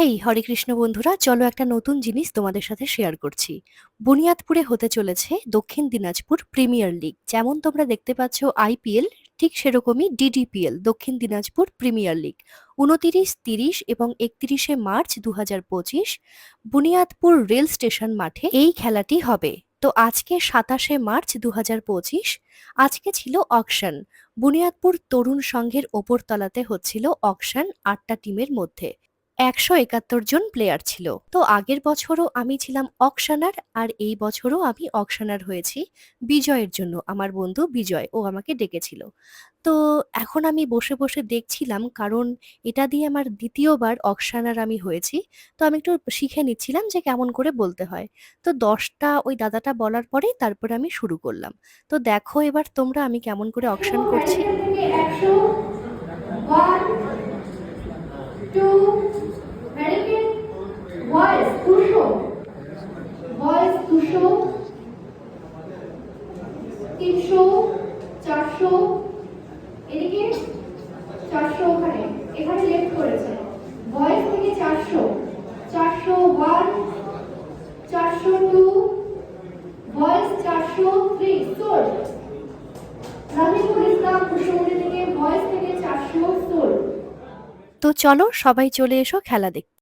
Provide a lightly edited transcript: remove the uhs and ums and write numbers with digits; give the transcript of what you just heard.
হেই হরে কৃষ্ণ বন্ধুরা, চলো একটা নতুন জিনিস তোমাদের সাথে শেয়ার করছি। বুনিয়াদপুরে হতে চলেছে দক্ষিণ দিনাজপুর প্রিমিয়ার লিগ। যেমন তোমরা দেখতে পাচ্ছ আইপিএল, ঠিক সেরকমই ডিডিপিএল, দক্ষিণ দিনাজপুর প্রিমিয়ার লিগ। 29, 30 এবং 31শে মার্চ 2025 বুনিয়াদপুর রেল স্টেশন মাঠে এই খেলাটি হবে। তো আজকে 27শে মার্চ 2025 আজকে ছিল অকশন। বুনিয়াদপুর তরুণ সংঘের ওপরতলাতে হচ্ছিল অকশন 8টা টিমের মধ্যে। 171 জন প্লেয়ার ছিল। তো আগের বছরও আমি ছিলাম অকশনার, আর এই বছরও আমি অকশনার হয়েছি বিজয়ের জন্য। আমার বন্ধু বিজয়, ও আমাকে ডেকেছিল। তো এখন আমি বসে বসে দেখছিলাম, কারণ এটা দিয়ে আমার দ্বিতীয়বার অকশনার আমি হয়েছি। তো আমি একটু শিখে নিচ্ছিলাম যে কেমন করে বলতে হয়। তো 10টা ওই দাদাটা বলার পরেই তারপরে আমি শুরু করলাম। তো দেখো এবার তোমরা আমি কেমন করে অকশন করছি। থেকে 100, 1, 2, মেডিকেট, ভয়েস 200, ভয়েস 200, 300, 400, এদিকে 400, ওখানে এখানে লেফট করেছে। ভয়েস থেকে 400, 401, 402, ভয়েস 403, সোল রামিনুল ইসলাম কুশমুড়ি থেকে, ভয়েস থেকে 400, সোল। তো চলো সবাই চলে এসো খেলা দেখতে।